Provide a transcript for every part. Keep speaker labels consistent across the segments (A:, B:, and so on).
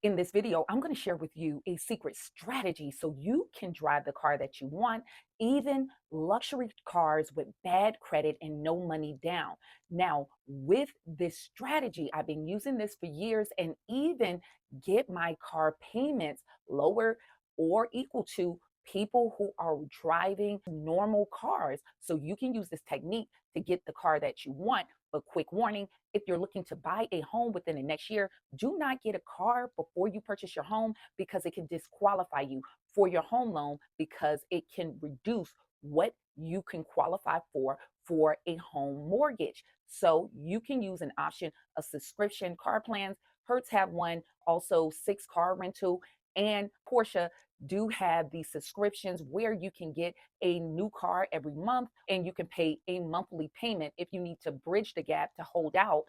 A: In this video, I'm going to share with you a secret strategy so you can drive the car that you want, even luxury cars with bad credit and no money down. Now, with this strategy, I've been using this for years and even get my car payments lower or equal to people who are driving normal cars. So you can use this technique to get the car that you want. But quick warning, if you're looking to buy a home within the next year, do not get a car before you purchase your home because it can disqualify you for your home loan because it can reduce what you can qualify for a home mortgage. So you can use an option of subscription car plans. Hertz have one, also 6 car rental, and Porsche do have these subscriptions where you can get a new car every month and you can pay a monthly payment if you need to bridge the gap to hold out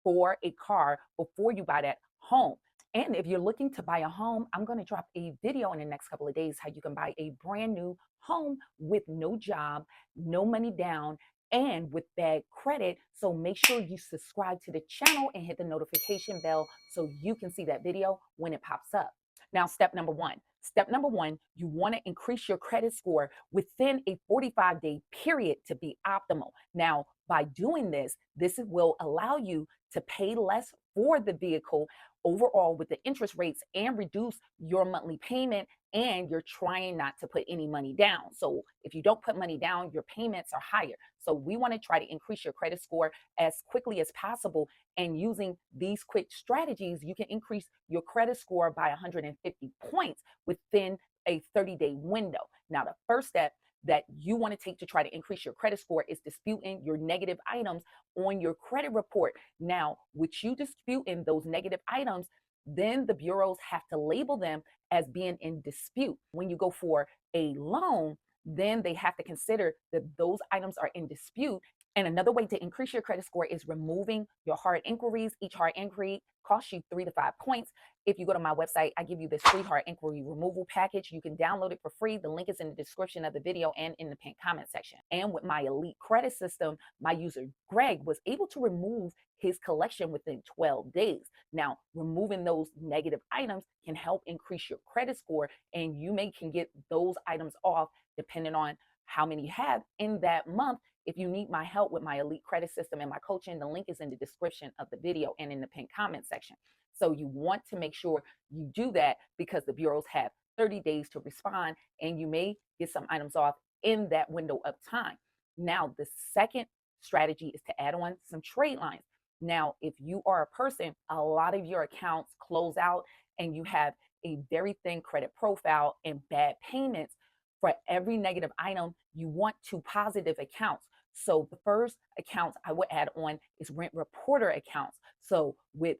A: for a car before you buy that home. And if you're looking to buy a home, I'm going to drop a video in the next couple of days how you can buy a brand new home with no job, no money down, and with bad credit. So make sure you subscribe to the channel and hit the notification bell so you can see that video when it pops up. Now, step number one. Step number one, you want to increase your credit score within a 45-day period to be optimal. Now, by doing this, this will allow you to pay less for the vehicle overall with the interest rates and reduce your monthly payment. And you're trying not to put any money down. So if you don't put money down, your payments are higher. So we want to try to increase your credit score as quickly as possible. And using these quick strategies, you can increase your credit score by 150 points within a 30-day window. Now, the first step that you want to take to try to increase your credit score is disputing your negative items on your credit report. Now, with you disputing those negative items, then the bureaus have to label them as being in dispute. When you go for a loan, then they have to consider that those items are in dispute. And another way to increase your credit score is removing your hard inquiries. Each hard inquiry costs you 3 to 5 points. If you go to my website, I give you this free hard inquiry removal package. You can download it for free. The link is in the description of the video and in the pinned comment section. And with my elite credit system, my user Greg was able to remove his collection within 12 days. Now, removing those negative items can help increase your credit score, and you can get those items off depending on how many you have in that month. If you need my help with my elite credit system and my coaching, the link is in the description of the video and in the pinned comment section. So you want to make sure you do that because the bureaus have 30 days to respond, and you may get some items off in that window of time. Now, the second strategy is to add on some trade lines. Now, if you are a person, a lot of your accounts close out and you have a very thin credit profile and bad payments. For every negative item, you want 2 positive accounts. So the first accounts I would add on is rent reporter accounts. So with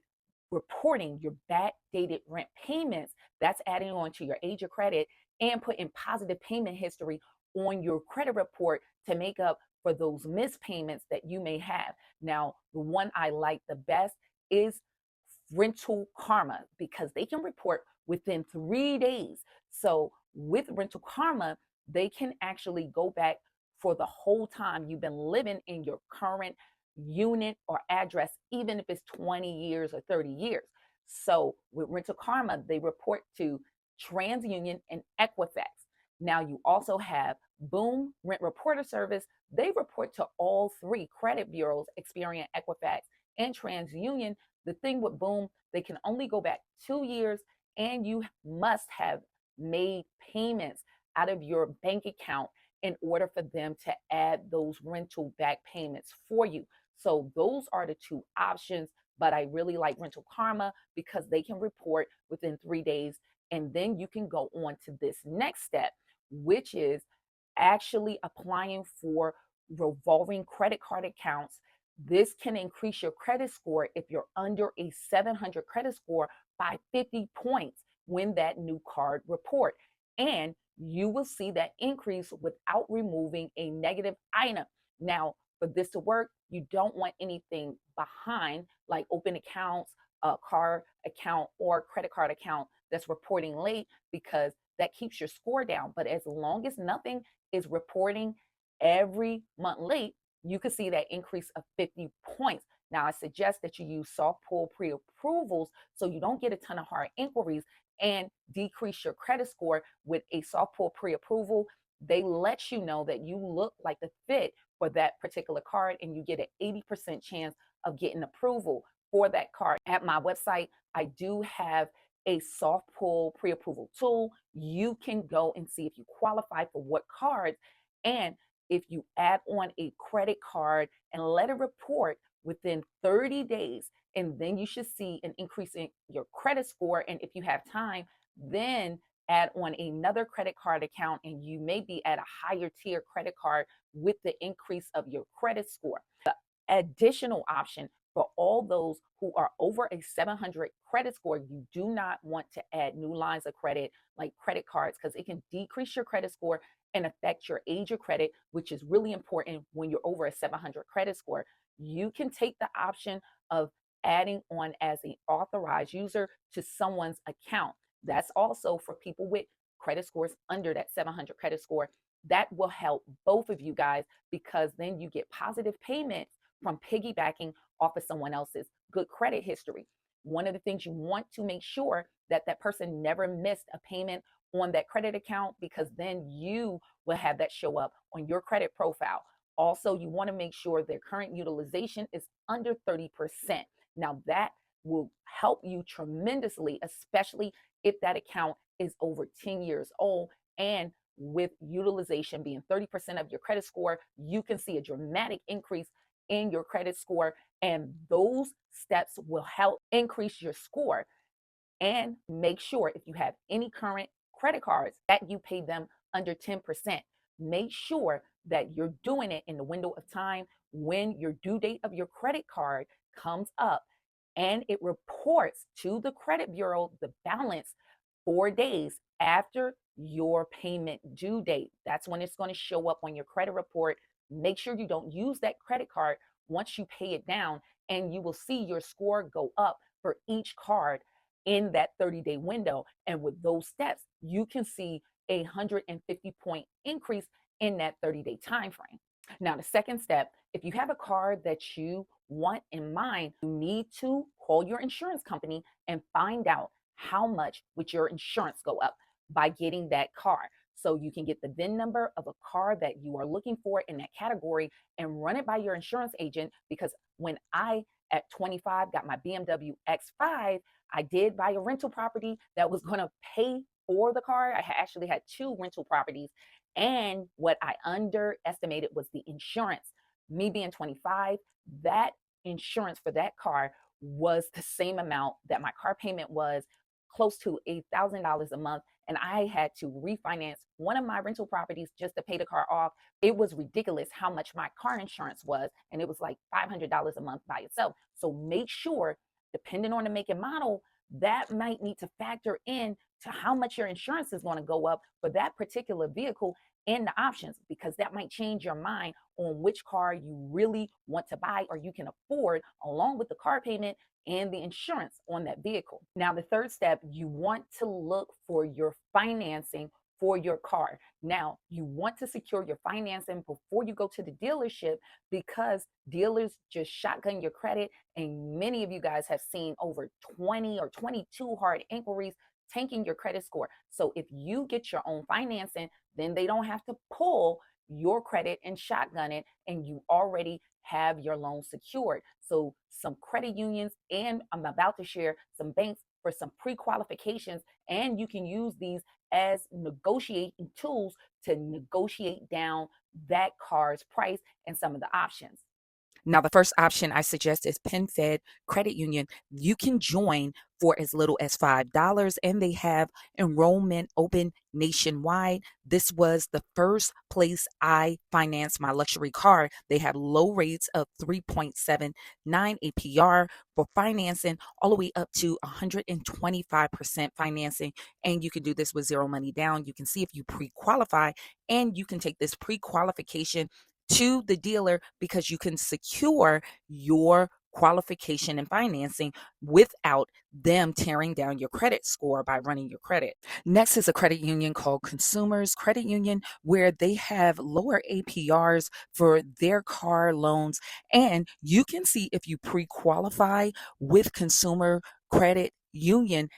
A: reporting your backdated rent payments, that's adding on to your age of credit and putting positive payment history on your credit report to make up for those missed payments that you may have. Now, the one I like the best is Rental Kharma because they can report within 3 days. So with Rental Kharma, they can actually go back for the whole time you've been living in your current unit or address, even if it's 20 years or 30 years. So with Rental Kharma, they report to TransUnion and Equifax. Now you also have Boom Rent Reporter Service. They report to all 3 credit bureaus, Experian, Equifax, and TransUnion. The thing with Boom, they can only go back 2 years, and you must have made payments out of your bank account in order for them to add those rental back payments for you. So those are the 2 options, but I really like Rental Kharma because they can report within 3 days. And then you can go on to this next step, which is actually applying for revolving credit card accounts. This can increase your credit score if you're under a 700 credit score by 50 points when that new card report. And you will see that increase without removing a negative item. Now, for this to work, you don't want anything behind, like open accounts, a car account, or credit card account that's reporting late, because that keeps your score down. But as long as nothing is reporting every month late, you can see that increase of 50 points. Now, I suggest that you use soft pull pre-approvals so you don't get a ton of hard inquiries and decrease your credit score. With a soft pull pre-approval, they let you know that you look like the fit for that particular card, and you get an 80% chance of getting approval for that card. At my website, I do have a soft pull pre-approval tool. You can go and see if you qualify for what cards, and if you add on a credit card and let it report within 30 days, and then you should see an increase in your credit score. And if you have time, then add on another credit card account, and you may be at a higher tier credit card with the increase of your credit score. The additional option for all those who are over a 700 credit score, you do not want to add new lines of credit like credit cards, because it can decrease your credit score and affect your age of credit, which is really important when you're over a 700 credit score. You can take the option of adding on as an authorized user to someone's account. That's also for people with credit scores under that 700 credit score. That will help both of you guys, because then you get positive payments from piggybacking off of someone else's good credit history. One of the things you want to make sure that that person never missed a payment on that credit account, because then you will have that show up on your credit profile. Also, you want to make sure their current utilization is under 30%. Now, that will help you tremendously, especially if that account is over 10 years old. And with utilization being 30% of your credit score, you can see a dramatic increase in your credit score. And those steps will help increase your score. And make sure if you have any current credit cards that you pay them under 10%. Make sure that you're doing it in the window of time when your due date of your credit card comes up, and it reports to the credit bureau the balance 4 days after your payment due date. That's when it's going to show up on your credit report. Make sure you don't use that credit card once you pay it down, and you will see your score go up for each card in that 30-day window. And with those steps, you can see a 150-point increase in that 30-day time frame. Now, the second step, if you have a card that you want in mind, you need to call your insurance company and find out how much would your insurance go up by getting that car. So you can get the VIN number of a car that you are looking for in that category and run it by your insurance agent. Because when I, at 25, got my BMW X5, I did buy a rental property that was going to pay for the car. I actually had two rental properties, and what I underestimated was the insurance. Me being 25, that insurance for that car was the same amount that my car payment was, close to $1,000 a month. And I had to refinance one of my rental properties just to pay the car off. It was ridiculous how much my car insurance was, and it was like $500 a month by itself. So make sure, depending on the make and model, that might need to factor in to how much your insurance is going to go up for that particular vehicle in the options, because that might change your mind on which car you really want to buy or you can afford, along with the car payment and the insurance on that vehicle. Now, the third step, you want to look for your financing for your car. Now, you want to secure your financing before you go to the dealership, because dealers just shotgun your credit. And many of you guys have seen over 20 or 22 hard inquiries, tanking your credit score. So if you get your own financing, then they don't have to pull your credit and shotgun it, and you already have your loan secured. So some credit unions, and I'm about to share some banks for some pre-qualifications, and you can use these as negotiating tools to negotiate down that car's price and some of the options. Now, the first option I suggest is PenFed Credit Union. You can join for as little as $5, and they have enrollment open nationwide. This was the first place I financed my luxury car. They have low rates of 3.79 APR for financing, all the way up to 125% financing. And you can do this with zero money down. You can see if you pre-qualify, and you can take this pre-qualification to the dealer, because you can secure your qualification and financing without them tearing down your credit score by running your credit. Next is a credit union called Consumers Credit Union, where they have lower APRs for their car loans. And you can see if you pre qualify with Consumer Credit Union.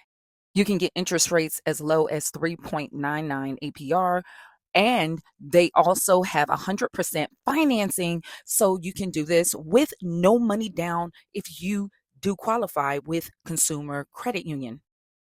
A: You can get interest rates as low as 3.99 APR. And they also have 100% financing. So you can do this with no money down if you do qualify with Consumer Credit Union.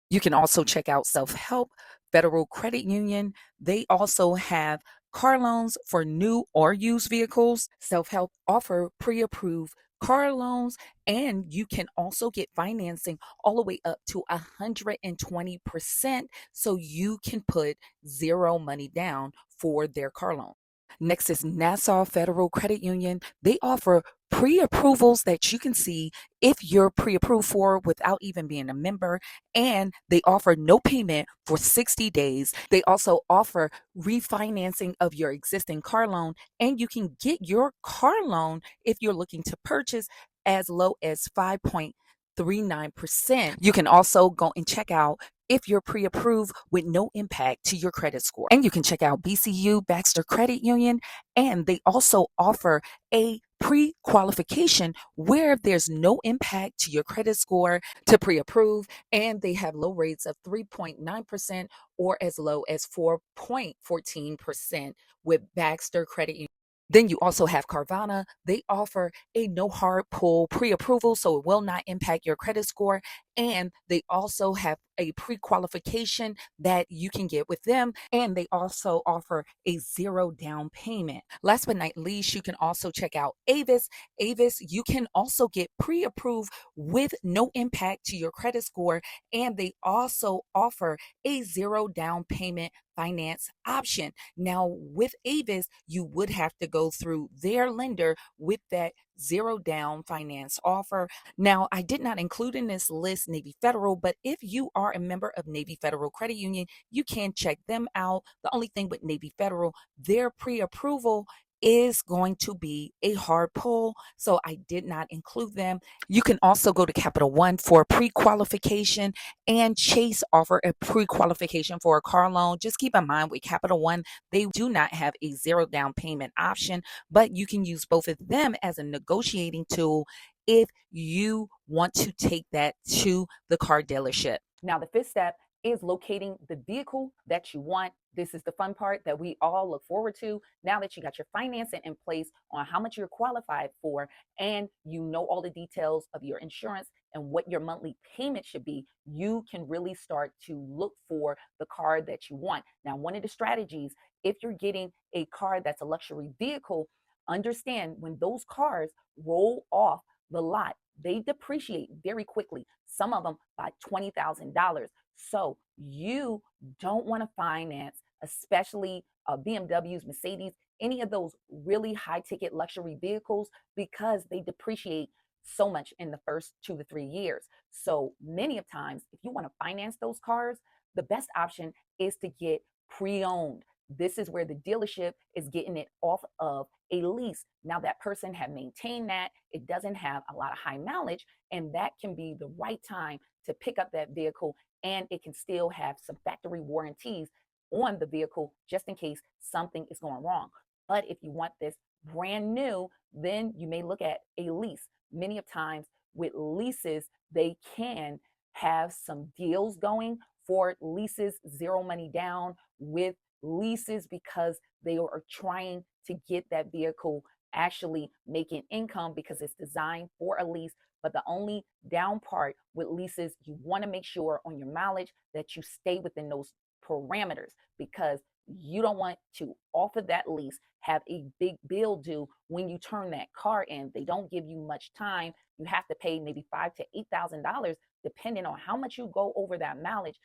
A: You can also check out Self Help Federal Credit Union. They also have car loans for new or used vehicles. Self Help offer pre approved car loans, and you can also get financing all the way up to 120%. So you can put zero money down for their car loan. Next is Nassau Federal Credit Union. They offer pre approvals that you can see if you're pre approved for without even being a member. And they offer no payment for 60 days. They also offer refinancing of your existing car loan. And you can get your car loan if you're looking to purchase as low as 5.39%. You can also go and check out if you're pre-approved with no impact to your credit score. And you can check out BCU Baxter Credit Union, and they also offer a pre-qualification where there's no impact to your credit score to pre-approve, and they have low rates of 3.9% or as low as 4.14% with Baxter Credit Union. Then you also have Carvana. They offer a no hard pull pre-approval, so it will not impact your credit score. And they also have a pre-qualification that you can get with them. And they also offer a zero down payment. Last but not least, you can also check out Avis. Avis, you can also get pre-approved with no impact to your credit score. And they also offer a zero down payment finance option. Now, with Avis, you would have to go through their lender with that zero down finance offer. Now, I did not include in this list Navy Federal, but if you are a member of Navy Federal Credit Union, you can check them out. The only thing with Navy Federal, their pre approval is going to be a hard pull, so I did not include them. You can also go to Capital One for pre-qualification, and Chase offer a pre-qualification for a car loan. Just keep in mind with Capital One, they do not have a zero down payment option, but you can use both of them as a negotiating tool if you want to take that to the car dealership. Now, the fifth step is locating the vehicle that you want. This is the fun part that we all look forward to. Now that you got your financing in place on how much you're qualified for, and you know all the details of your insurance and what your monthly payment should be, you can really start to look for the car that you want. Now, one of the strategies, if you're getting a car that's a luxury vehicle, understand when those cars roll off the lot, they depreciate very quickly, some of them by $20,000. So you don't want to finance, especially BMWs, Mercedes, any of those really high ticket luxury vehicles, because they depreciate so much in the first 2 to 3 years. So many of times, if you want to finance those cars, the best option is to get pre-owned. This is where the dealership is getting it off of a lease. Now that person have maintained that, it doesn't have a lot of high mileage, and that can be the right time to pick up that vehicle, and it can still have some factory warranties on the vehicle just in case something is going wrong. But if you want this brand new, then you may look at a lease. Many of times with leases, they can have some deals going for leases, zero money down with leases, because they are trying to get that vehicle actually making income because it's designed for a lease. But the only down part with leases, you want to make sure on your mileage that you stay within those parameters, because you don't want to offer that lease, have a big bill due when you turn that car in. They don't give you much time. You have to pay maybe $5,000 to $8,000 depending on how much you go over that mileage.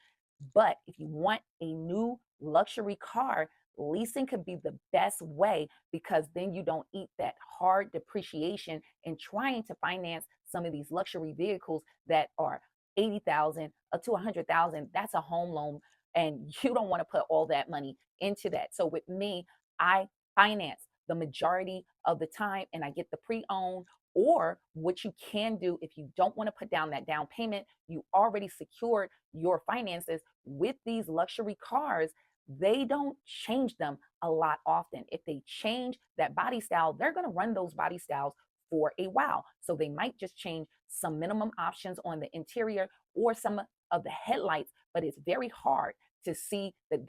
A: But if you want a new luxury car, leasing could be the best way, because then you don't eat that hard depreciation in trying to finance some of these luxury vehicles that are 80,000 to 100,000. That's a home loan, and you don't want to put all that money into that. So with me, I finance the majority of the time, and I get the pre-owned Or what you can do if you don't want to put down that down payment, you already secured your finances with these luxury cars. They don't change them a lot often. If they change that body style, they're going to run those body styles for a while. So they might just change some minimum options on the interior or some of the headlights, but it's very hard to see that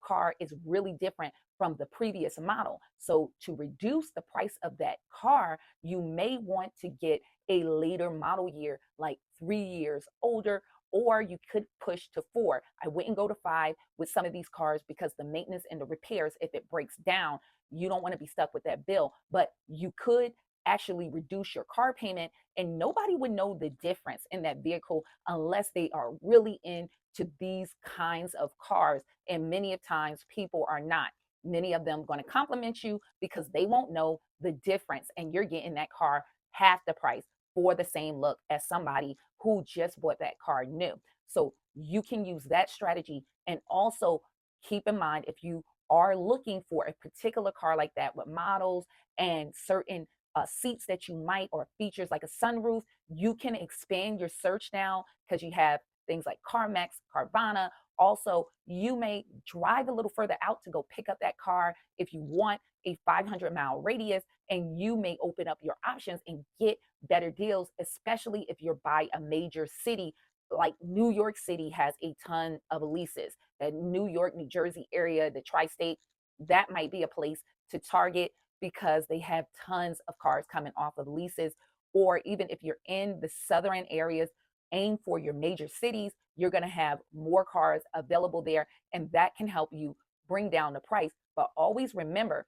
A: car is really different from the previous model. So to reduce the price of that car, you may want to get a later model year, like 3 years older, or you could push to 4. I wouldn't go to 5 with some of these cars because the maintenance and the repairs, if it breaks down, you don't want to be stuck with that bill. But you could actually reduce your car payment, and nobody would know the difference in that vehicle unless they are really into these kinds of cars. And many of times people are not. Many of them going to compliment you because they won't know the difference, and you're getting that car half the price for the same look as somebody who just bought that car new. So you can use that strategy. And also keep in mind, if you are looking for a particular car like that with models and certain seats that you might, or features like a sunroof, you can expand your search now because you have things like CarMax, Carvana. Also, you may drive a little further out to go pick up that car if you want a 500-mile radius, and you may open up your options and get better deals, especially if you're by a major city. Like New York City has a ton of leases. The New York, New Jersey area, the tri-state, that might be a place to target because they have tons of cars coming off of leases. Or even if you're in the southern areas, aim for your major cities. You're going to have more cars available there, and that can help you bring down the price. But always remember,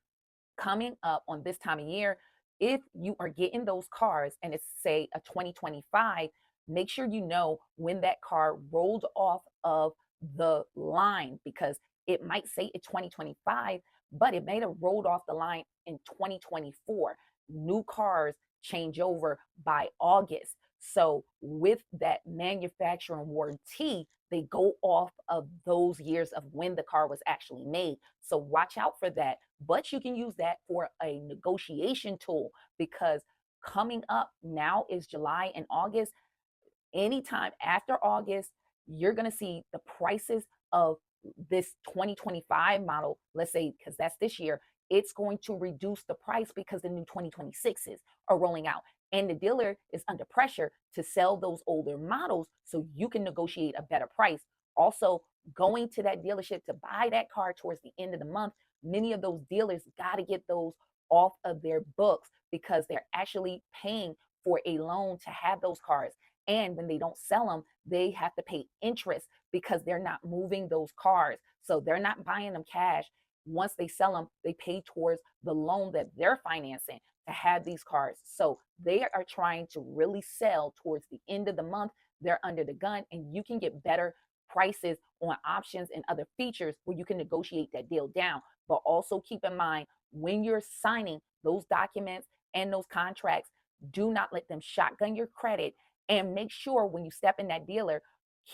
A: coming up on this time of year, if you are getting those cars and it's say a 2025, make sure you know when that car rolled off of the line, because it might say it's 2025, but it may have rolled off the line in 2024. New cars change over by August. So with that manufacturing warranty, they go off of those years of when the car was actually made. So watch out for that. But you can use that for a negotiation tool, because coming up now is July and August. Anytime after August, you're going to see the prices of this 2025 model, let's say, because that's this year, it's going to reduce the price because the new 2026s are rolling out. And the dealer is under pressure to sell those older models so you can negotiate a better price. Also, going to that dealership to buy that car towards the end of the month, many of those dealers got to get those off of their books because they're actually paying for a loan to have those cars. And when they don't sell them, they have to pay interest because they're not moving those cars. So they're not buying them cash. Once they sell them, they pay towards the loan that they're financing to have these cars. So they are trying to really sell towards the end of the month. They're under the gun, and you can get better prices on options and other features where you can negotiate that deal down. But also keep in mind, when you're signing those documents and those contracts, do not let them shotgun your credit. And make sure when you step in that dealer,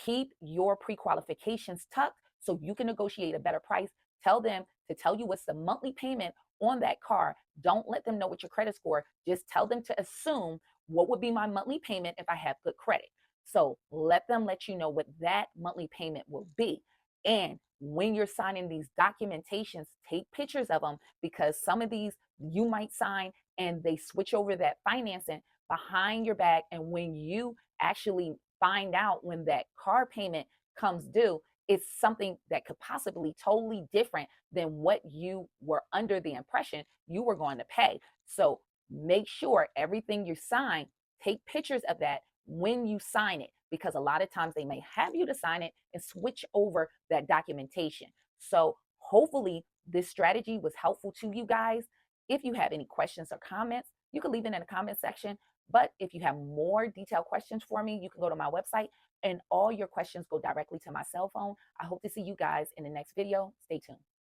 A: keep your pre-qualifications tucked so you can negotiate a better price. Tell them to tell you what's the monthly payment on that car. Don't let them know what your credit score. Just tell them to assume what would be my monthly payment if I have good credit. So let them let you know what that monthly payment will be. And when you're signing these documentations, take pictures of them, because some of these you might sign and they switch over that financing behind your back. And when you actually find out when that car payment comes due, it's something that could possibly totally different than what you were under the impression you were going to pay. So make sure everything you sign, take pictures of that when you sign it, because a lot of times they may have you to sign it and switch over that documentation. So hopefully this strategy was helpful to you guys. If you have any questions or comments, you can leave it in the comment section. But if you have more detailed questions for me, you can go to my website and all your questions go directly to my cell phone. I hope to see you guys in the next video. Stay tuned.